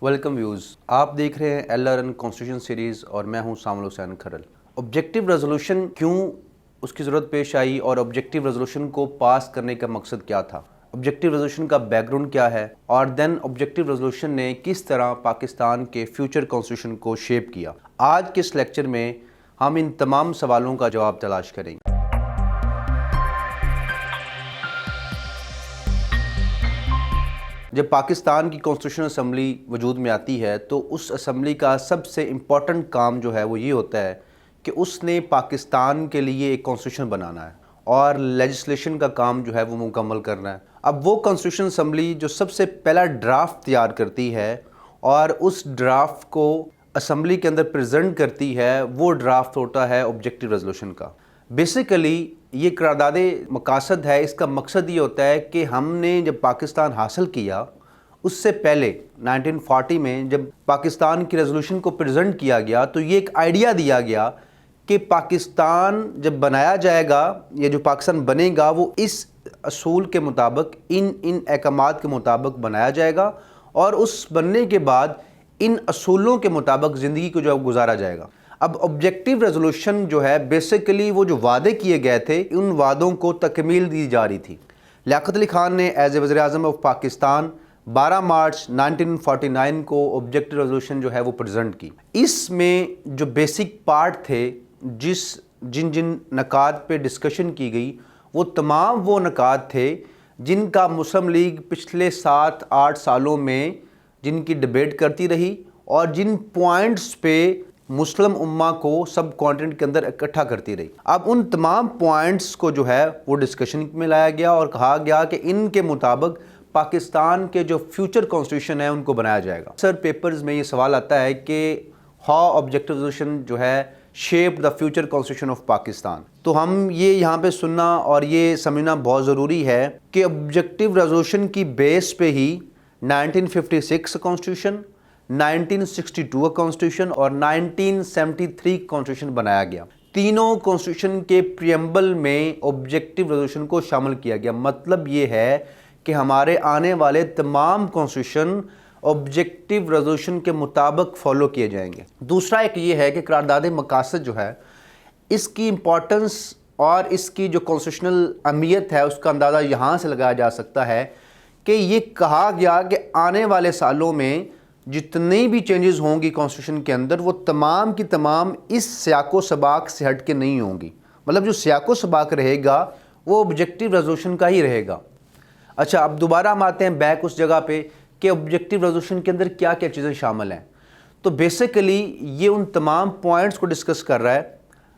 Welcome views, آپ دیکھ رہے ہیں LRN کانسٹیٹیوشن سیریز اور میں ہوں سامل حسین کھرل۔ آبجیکٹیو ریزولوشن کیوں اس کی ضرورت پیش آئی اور آبجیکٹیو ریزولوشن کو پاس کرنے کا مقصد کیا تھا، آبجیکٹیو ریزولوشن کا بیک گراؤنڈ کیا ہے اور دین آبجیکٹیو ریزولوشن نے کس طرح پاکستان کے فیوچر کانسٹیٹیوشن کو شیپ کیا۔ آج کے اس لیکچر میں ہم ان تمام سوالوں کا جواب تلاش کریں گے۔ جب پاکستان کی کانسٹیٹیوشن اسمبلی وجود میں آتی ہے تو اس اسمبلی کا سب سے امپورٹنٹ کام جو ہے وہ یہ ہوتا ہے کہ اس نے پاکستان کے لیے ایک کانسٹیٹیوشن بنانا ہے اور لیجسلیشن کا کام جو ہے وہ مکمل کرنا ہے۔ اب وہ کانسٹیٹیوشن اسمبلی جو سب سے پہلا ڈرافٹ تیار کرتی ہے اور اس ڈرافٹ کو اسمبلی کے اندر پریزنٹ کرتی ہے، وہ ڈرافٹ ہوتا ہے آبجیکٹیو ریزولوشن کا۔ بیسیکلی یہ قرارداد مقاصد ہے، اس کا مقصد یہ ہوتا ہے کہ ہم نے جب پاکستان حاصل کیا اس سے پہلے 1940 میں جب پاکستان کی ریزولوشن کو پریزنٹ کیا گیا تو یہ ایک آئیڈیا دیا گیا کہ پاکستان جب بنایا جائے گا یا جو پاکستان بنے گا وہ اس اصول کے مطابق ان احکامات کے مطابق بنایا جائے گا اور اس بننے کے بعد ان اصولوں کے مطابق زندگی کو جو گزارا جائے گا۔ اب آبجیکٹیو ریزولوشن جو ہے بیسیکلی وہ جو وعدے کیے گئے تھے ان وعدوں کو تکمیل دی جا رہی تھی۔ لیاقت علی خان نے ایز اے وزیر اعظم آف پاکستان 12 مارچ 1949 کو آبجیکٹیو ریزولوشن جو ہے وہ پریزنٹ کی۔ اس میں جو بیسک پارٹ تھے جن نکات پہ ڈسکشن کی گئی وہ تمام وہ نکات تھے جن کا مسلم لیگ پچھلے 7-8 سالوں میں جن کی ڈیبیٹ کرتی رہی اور جن پوائنٹس پہ مسلم امہ کو سب کانٹیننٹ کے اندر اکٹھا کرتی رہی۔ اب ان تمام پوائنٹس کو جو ہے وہ ڈسکشن میں لایا گیا اور کہا گیا کہ ان کے مطابق پاکستان کے جو فیوچر کانسٹیٹیوشن ہے ان کو بنایا جائے گا۔ سر پیپرز میں یہ سوال آتا ہے کہ ہاؤ آبجیکٹیو ریزولوشن جو ہے shape the future constitution of Pakistan, تو ہم یہ یہاں پہ سننا اور یہ سمجھنا بہت ضروری ہے کہ آبجیکٹیو ریزولوشن کی بیس پہ ہی 1956 کانسٹیٹیوشن، 1962 کانسٹیٹیوشن اور 1973 کانسٹیٹیوشن بنایا گیا۔ تینوں کانسٹیٹیوشن کے پریمبل میں آبجیکٹیو ریزولوشن کو شامل کیا گیا۔ مطلب یہ ہے کہ ہمارے آنے والے تمام کانسٹیٹیوشن آبجیکٹیو ریزولوشن کے مطابق فالو کیے جائیں گے۔ دوسرا ایک یہ ہے کہ قرارداد مقاصد جو ہے اس کی امپورٹنس اور اس کی جو کانسٹیٹیوشنل اہمیت ہے اس کا اندازہ یہاں سے لگایا جا سکتا ہے کہ یہ کہا گیا کہ آنے والے سالوں میں جتنی بھی چینجز ہوں گی کانسٹیٹیوشن کے اندر وہ تمام کی تمام اس سیاق و سباق سے ہٹ کے نہیں ہوں گی۔ مطلب جو سیاق و سباق رہے گا وہ آبجیکٹیو ریزولوشن کا ہی رہے گا۔ اچھا، اب دوبارہ ہم آتے ہیں بیک اس جگہ پہ کہ آبجیکٹیو ریزولوشن کے اندر کیا کیا چیزیں شامل ہیں۔ تو بیسیکلی یہ ان تمام پوائنٹس کو ڈسکس کر رہا ہے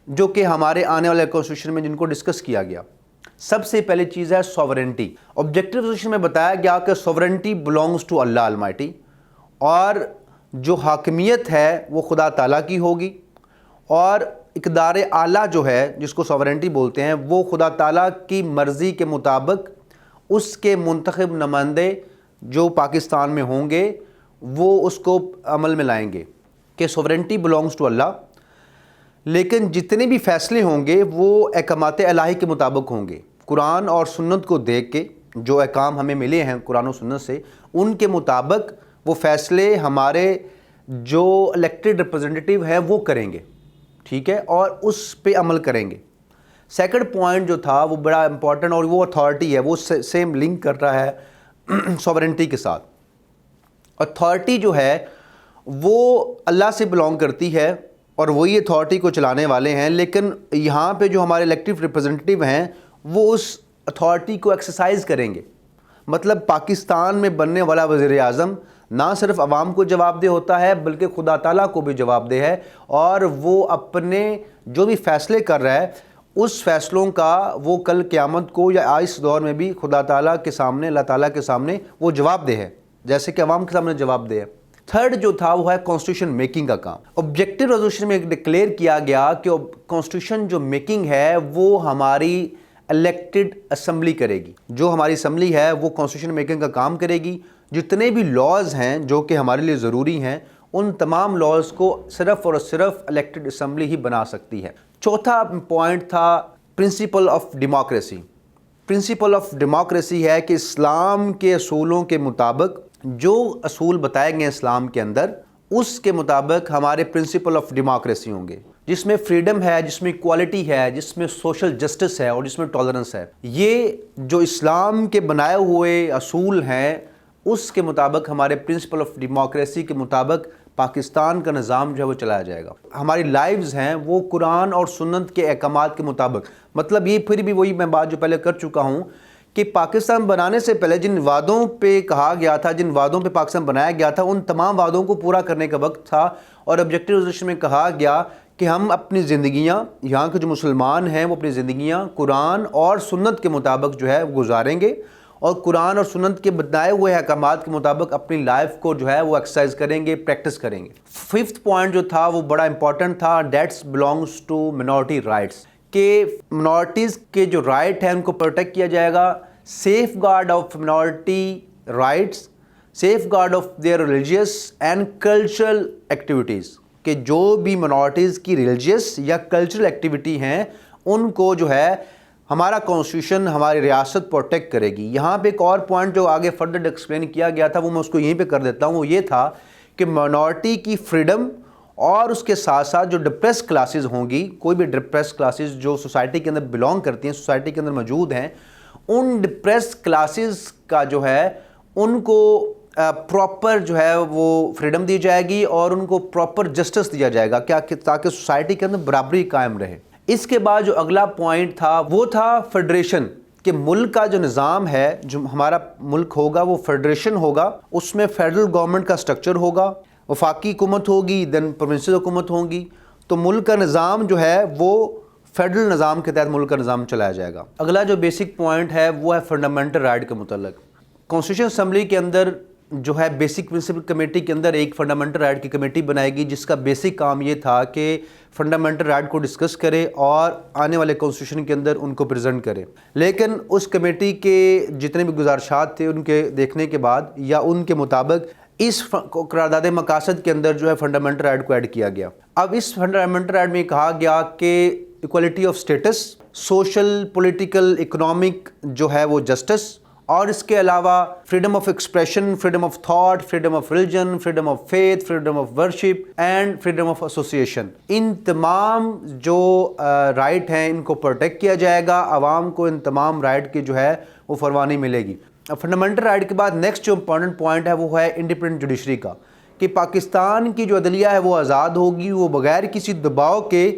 جو کہ ہمارے آنے والے کانسٹیٹیوشن میں جن کو ڈسکس کیا گیا۔ سب سے پہلی چیز ہے سوورنٹی۔ آبجیکٹیو ریزولوشن میں بتایا گیا کہ سوورنٹی بلانگز ٹو اللہ المائٹی، اور جو حاکمیت ہے وہ خدا تعالیٰ کی ہوگی اور اقدار اعلیٰ جو ہے جس کو سوورنٹی بولتے ہیں وہ خدا تعالیٰ کی مرضی کے مطابق اس کے منتخب نمائندے جو پاکستان میں ہوں گے وہ اس کو عمل میں لائیں گے کہ سوورنٹی بلانگز ٹو اللہ، لیکن جتنے بھی فیصلے ہوں گے وہ احکامات الہی کے مطابق ہوں گے۔ قرآن اور سنت کو دیکھ کے جو احکام ہمیں ملے ہیں قرآن و سنت سے ان کے مطابق وہ فیصلے ہمارے جو الیکٹڈ ریپرزنٹیٹیو ہیں وہ کریں گے، ٹھیک ہے، اور اس پہ عمل کریں گے۔ سیکنڈ پوائنٹ جو تھا وہ بڑا امپورٹنٹ اور وہ اتھارٹی ہے، وہ سیم لنک کر رہا ہے سوورنٹی کے ساتھ۔ اتھارٹی جو ہے وہ اللہ سے بلانگ کرتی ہے اور وہی اتھارٹی کو چلانے والے ہیں، لیکن یہاں پہ جو ہمارے الیکٹڈ ریپرزنٹیٹیو ہیں وہ اس اتھارٹی کو ایکسرسائز کریں گے۔ مطلب پاکستان میں بننے والا وزیر اعظم نہ صرف عوام کو جواب دہ ہوتا ہے بلکہ خدا تعالیٰ کو بھی جواب دہ ہے، اور وہ اپنے جو بھی فیصلے کر رہا ہے اس فیصلوں کا وہ کل قیامت کو یا اس دور میں بھی خدا تعالیٰ کے سامنے، اللہ تعالیٰ کے سامنے وہ جواب دہ ہے جیسے کہ عوام کے سامنے جواب دہ ہے۔ تھرڈ جو تھا وہ ہے کانسٹیٹیوشن میکنگ کا کام۔ آبجیکٹیو ریزولوشن میں ڈکلیئر کیا گیا کہ کانسٹیٹیوشن جو میکنگ ہے وہ ہماری الیکٹڈ اسمبلی کرے گی، جو ہماری اسمبلی ہے وہ کانسٹیٹیوشن میکنگ کا کام کرے گی۔ جتنے بھی لاز ہیں جو کہ ہمارے لیے ضروری ہیں ان تمام لاز کو صرف اور صرف الیکٹڈ اسمبلی ہی بنا سکتی ہے۔ چوتھا پوائنٹ تھا principle of democracy. Principle of democracy ہے کہ اسلام کے اصولوں کے مطابق جو اصول بتائے گئے اسلام کے اندر اس کے مطابق ہمارے پرنسپل آف ڈیموکریسی ہوں گے، جس میں فریڈم ہے، جس میں اکوالٹی ہے، جس میں سوشل جسٹس ہے اور جس میں ٹالرنس ہے۔ یہ جو اسلام کے بنائے ہوئے اصول ہیں اس کے مطابق ہمارے پرنسپل آف ڈیموکریسی کے مطابق پاکستان کا نظام جو ہے وہ چلایا جائے گا۔ ہماری لائیوز ہیں وہ قرآن اور سنت کے احکامات کے مطابق، مطلب یہ پھر بھی وہی میں بات جو پہلے کر چکا ہوں کہ پاکستان بنانے سے پہلے جن وعدوں پہ کہا گیا تھا، جن وعدوں پہ پاکستان بنایا گیا تھا، ان تمام وعدوں کو پورا کرنے کا وقت تھا، اور آبجیکٹیو ریزولوشن میں کہا گیا کہ ہم اپنی زندگیاں، یہاں کے جو مسلمان ہیں وہ اپنی زندگیاں قرآن اور سنت کے مطابق جو ہے گزاریں گے، اور قرآن اور سنت کے بتائے ہوئے احکامات کے مطابق اپنی لائف کو جو ہے وہ ایکسرسائز کریں گے، پریکٹس کریں گے۔ 5th پوائنٹ جو تھا وہ بڑا امپورٹنٹ تھا، that's belongs to minority rights, کہ منورٹیز کے جو رائٹ ہیں ان کو پروٹیکٹ کیا جائے گا۔ Safeguard of minority rights, safeguard of their religious and cultural activities, کہ جو بھی منورٹیز کی ریلیجیس یا کلچرل ایکٹیویٹی ہیں ان کو جو ہے ہمارا کانسٹیٹیوشن، ہماری ریاست پروٹیکٹ کرے گی۔ یہاں پہ ایک اور پوائنٹ جو آگے فردر ایکسپلین کیا گیا تھا وہ میں اس کو یہیں پہ کر دیتا ہوں، وہ یہ تھا کہ منورٹی کی فریڈم اور اس کے ساتھ ساتھ جو ڈپریس کلاسز ہوں گی، کوئی بھی ڈپریس کلاسز جو سوسائٹی کے اندر بلانگ کرتی ہیں، سوسائٹی کے اندر موجود ہیں، ان ڈپریس کلاسز کا جو ہے ان کو پراپر جو ہے وہ فریڈم دی جائے گی اور ان کو پراپر جسٹس دیا جائے گا، کیا تاکہ سوسائٹی کے اندر برابری قائم رہے۔ اس کے بعد جو اگلا پوائنٹ تھا وہ تھا فیڈریشن، کہ ملک کا جو نظام ہے، جو ہمارا ملک ہوگا وہ فیڈریشن ہوگا، اس میں فیڈرل گورنمنٹ کا سٹرکچر ہوگا، وفاقی حکومت ہوگی، دین پروونشل حکومت ہوں گی، تو ملک کا نظام جو ہے وہ فیڈرل نظام کے تحت ملک کا نظام چلایا جائے گا۔ اگلا جو بیسک پوائنٹ ہے وہ ہے فنڈامنٹل رائٹ کے متعلق۔ کانسٹیٹیوشن اسمبلی کے اندر جو ہے بیسک پرنسپل کمیٹی کے اندر ایک فنڈامنٹل رائٹ کی کمیٹی بنائے گی، جس کا بیسک کام یہ تھا کہ فنڈامنٹل رائٹ کو ڈسکس کرے اور آنے والے کانسٹیٹیوشن کے اندر ان کو پریزنٹ کرے۔ لیکن اس کمیٹی کے جتنے بھی گزارشات تھے ان کے دیکھنے کے بعد یا ان کے مطابق اس قرارداد مقاصد کے اندر جو ہے فنڈامنٹل رائٹ کو ایڈ کیا گیا۔ اب اس فنڈامنٹل رائٹ میں کہا گیا کہ equality of status, social, political, economic جو ہے وہ جسٹس، اور اس کے علاوہ freedom of expression, freedom of thought, freedom of religion, freedom of faith, freedom of worship and freedom of association, ان تمام جو رائٹ ہیں ان کو پروٹیکٹ کیا جائے گا، عوام کو ان تمام رائٹ کی جو ہے وہ فروانی ملے گی۔ فنڈامنٹل رائٹ کے بعد نیکسٹ جو امپورٹنٹ پوائنٹ ہے وہ ہے انڈیپینڈنٹ جوڈیشری کا، کہ پاکستان کی جو عدلیہ ہے وہ آزاد ہوگی، وہ بغیر کسی دباؤ کے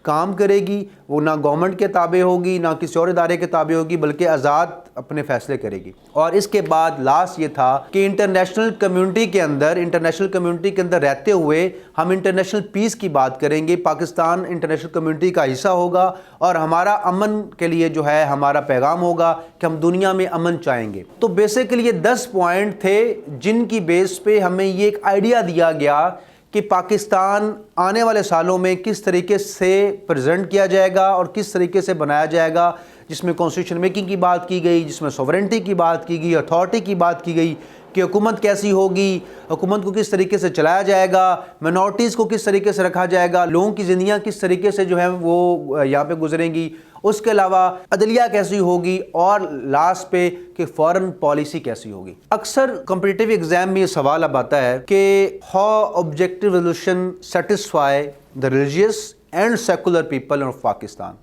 کام کرے گی، وہ نہ گورنمنٹ کے تابع ہوگی نہ کسی اور ادارے کے تابع ہوگی، بلکہ آزاد اپنے فیصلے کرے گی۔ اور اس کے بعد لاسٹ یہ تھا کہ انٹرنیشنل کمیونٹی کے اندر رہتے ہوئے ہم انٹرنیشنل پیس کی بات کریں گے، پاکستان انٹرنیشنل کمیونٹی کا حصہ ہوگا، اور ہمارا امن کے لیے جو ہے ہمارا پیغام ہوگا کہ ہم دنیا میں امن چاہیں گے۔ تو بیسیکلی یہ 10 پوائنٹ تھے جن کی بیس پہ ہمیں یہ ایک آئیڈیا دیا گیا کہ پاکستان آنے والے سالوں میں کس طریقے سے پریزنٹ کیا جائے گا اور کس طریقے سے بنایا جائے گا، جس میں کانسٹیٹیوشن میکنگ کی بات کی گئی، جس میں سوورنٹی کی بات کی گئی، اتھارٹی کی بات کی گئی، کہ حکومت کیسی ہوگی، حکومت کو کس طریقے سے چلایا جائے گا، منورٹیز کو کس طریقے سے رکھا جائے گا، لوگوں کی زندگیاں کس طریقے سے جو ہے وہ یہاں پہ گزریں گی، اس کے علاوہ عدلیہ کیسی ہوگی، اور لاسٹ پہ کہ فارن پالیسی کیسی ہوگی۔ اکثر کمپٹیٹیو ایگزام میں یہ سوال اب آتا ہے کہ how objective resolution satisfy the religious and secular people of Pakistan,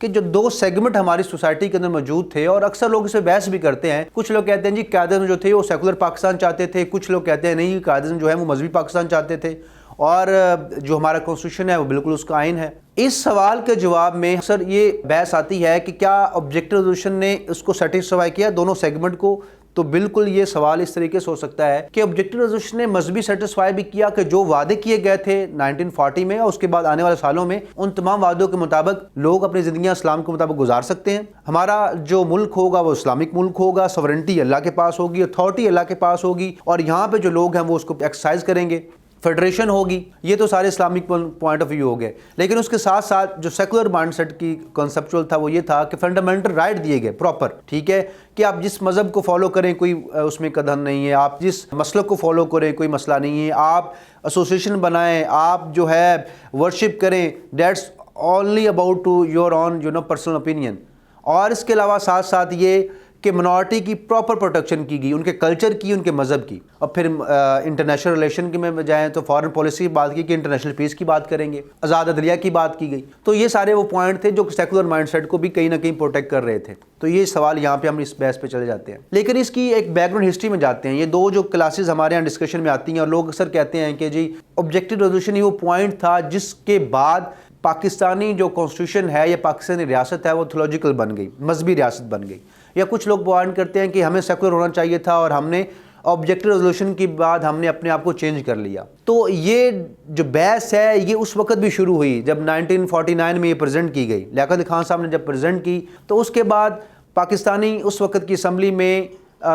کہ جو 2 سیگمنٹ ہماری سوسائٹی کے اندر موجود تھے، اور اکثر لوگ اس پہ بحث بھی کرتے ہیں۔ کچھ لوگ کہتے ہیں جی قائداعظم جو تھے وہ سیکولر پاکستان چاہتے تھے، کچھ لوگ کہتے ہیں نہیں قائداعظم جو ہے وہ مذہبی پاکستان چاہتے تھے، اور جو ہمارا کانسٹیٹیوشن ہے وہ بالکل اس کا آئین ہے۔ اس سوال کے جواب میں اکثر یہ بحث آتی ہے کہ کیا آبجیکٹیو ریزولوشن نے اس کو سیٹسفائی کیا دونوں سیگمنٹ کو، تو بالکل یہ سوال اس طریقے سے ہو سکتا ہے کہ آبجیکٹیو ریزولوشن نے مذہبی سیٹسفائی بھی کیا، کہ جو وعدے کیے گئے تھے 1940 میں اور اس کے بعد آنے والے سالوں میں، ان تمام وعدوں کے مطابق لوگ اپنی زندگیاں اسلام کے مطابق گزار سکتے ہیں، ہمارا جو ملک ہوگا وہ اسلامک ملک ہوگا، سوورنٹی اللہ کے پاس ہوگی، اتھارٹی اللہ کے پاس ہوگی، اور یہاں پہ جو لوگ ہیں وہ اس کو ایکسرسائز کریں گے، فیڈریشن ہوگی۔ یہ تو سارے اسلامک پوائنٹ آف ویو ہو گئے، لیکن اس کے ساتھ ساتھ جو سیکولر مائنڈ سیٹ کی کنسپچول تھا وہ یہ تھا کہ فنڈامنٹل رائٹ دیے گئے پراپر، ٹھیک ہے، کہ آپ جس مذہب کو فالو کریں کوئی اس میں قدم نہیں ہے، آپ جس مسلک کو فالو کریں کوئی مسئلہ نہیں ہے، آپ ایسوسیشن بنائیں، آپ جو ہے ورشپ کریں، that's only about to your own personal opinion. اور اس کے علاوہ ساتھ ساتھ یہ کہ منارٹی کی پراپر پروٹیکشن کی گئی، ان کے کلچر کی، ان کے مذہب کی. اور پھر انٹرنیشنل ریلیشن کے میں جائیں تو فارن پالیسی کی بات کی کہ انٹرنیشنل پیس کی بات کریں گے، آزاد عدلیہ کی بات کی گئی. تو یہ سارے وہ پوائنٹ تھے جو سیکولر مائنڈ سیٹ کو بھی کہیں نہ کہیں پروٹیکٹ کر رہے تھے. تو یہ سوال یہاں پہ ہم اس بحث پہ چلے جاتے ہیں. لیکن اس کی ایک بیک گراؤنڈ ہسٹری میں جاتے ہیں. یہ دو جو کلاسز ہمارے یہاں ڈسکشن میں آتی ہیں اور لوگ اکثر کہتے ہیں کہ جی آبجیکٹو ریزولوشن ہی وہ پوائنٹ تھا جس کے بعد پاکستانی جو کانسٹیٹیوشن ہے یا پاکستانی ریاست ہے وہ تھیولوجیکل بن گئی، مذہبی ریاست بن گئی. یا کچھ لوگ پوائنٹ کرتے ہیں کہ ہمیں سیکولر ہونا چاہیے تھا اور ہم نے آبجیکٹو ریزولوشن کے بعد ہم نے اپنے آپ کو چینج کر لیا. تو یہ جو بحث ہے یہ اس وقت بھی شروع ہوئی جب 1949 میں یہ پریزنٹ کی گئی. لیاقت علی خان صاحب نے جب پریزنٹ کی تو اس کے بعد پاکستانی اس وقت کی اسمبلی میں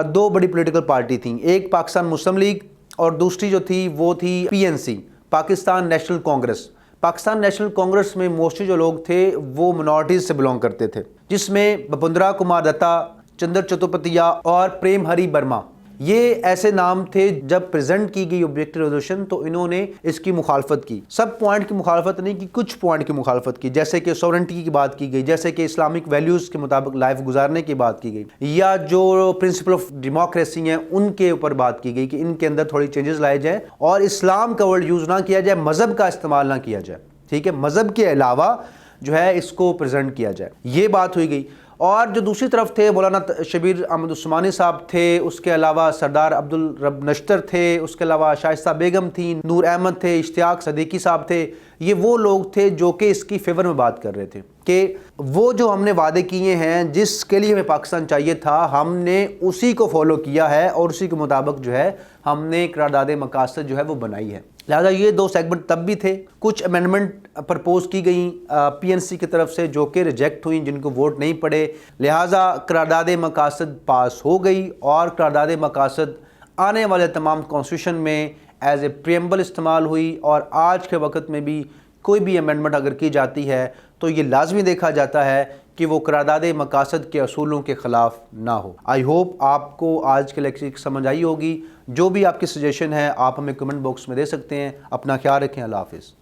دو بڑی پولیٹیکل پارٹی تھیں. ایک پاکستان مسلم لیگ اور دوسری جو تھی وہ تھی PNC، Pakistan national Congress. Pakistan national Congress میں موسٹلی جو لوگ تھے وہ منارٹیز سے بلونگ کرتے تھے، جس میں بپندرا کمار دتا، چندر چٹوپتھیا اور پریم ہری برما، یہ ایسے نام تھے. جب پریزنٹ کی گئی آبجیکٹو ریزولوشن تو انہوں نے اس کی مخالفت کی. سب پوائنٹ کی مخالفت نہیں کی، کچھ پوائنٹ کی مخالفت کی، جیسے کہ سورنٹی کی بات کی گئی، جیسے کہ اسلامک ویلیوز کے مطابق لائف گزارنے کی بات کی گئی، یا جو پرنسپل آف ڈیموکریسی ہیں ان کے اوپر بات کی گئی کہ ان کے اندر تھوڑی چینجز لائے جائیں اور اسلام کا ورڈ یوز نہ کیا جائے، مذہب کا استعمال نہ کیا جائے. ٹھیک ہے، مذہب کے علاوہ جو ہے اس کو پریزنٹ کیا جائے. یہ بات ہوئی گئی. اور جو دوسری طرف تھے مولانا شبیر احمد عثمانی صاحب تھے، اس کے علاوہ سردار عبدالرب نشتر تھے، اس کے علاوہ شائستہ بیگم تھیں، نور احمد تھے، اشتیاق صدیقی صاحب تھے. یہ وہ لوگ تھے جو کہ اس کی فیور میں بات کر رہے تھے کہ وہ جو ہم نے وعدے کیے ہیں جس کے لیے ہمیں پاکستان چاہیے تھا ہم نے اسی کو فالو کیا ہے اور اسی کے مطابق جو ہے ہم نے قرارداد مقاصد جو ہے وہ بنائی ہے. لہٰذا یہ دو سیگمنٹ تب بھی تھے. کچھ امینڈمنٹ پرپوز کی گئیں PNC کی طرف سے جو کہ ریجیکٹ ہوئیں، جن کو ووٹ نہیں پڑے. لہٰذا قرارداد مقاصد پاس ہو گئی اور قرارداد مقاصد آنے والے تمام کانسٹیٹیوشن میں ایز اے پریمبل استعمال ہوئی. اور آج کے وقت میں بھی کوئی بھی امینڈمنٹ اگر کی جاتی ہے تو یہ لازمی دیکھا جاتا ہے کہ وہ قرارداد مقاصد کے اصولوں کے خلاف نہ ہو. آئی ہوپ آپ کو آج کے لیکچر سمجھ آئی ہوگی. جو بھی آپ کی سجیشن ہے آپ ہمیں کمنٹ باکس میں دے سکتے ہیں. اپنا خیال رکھیں. اللہ حافظ.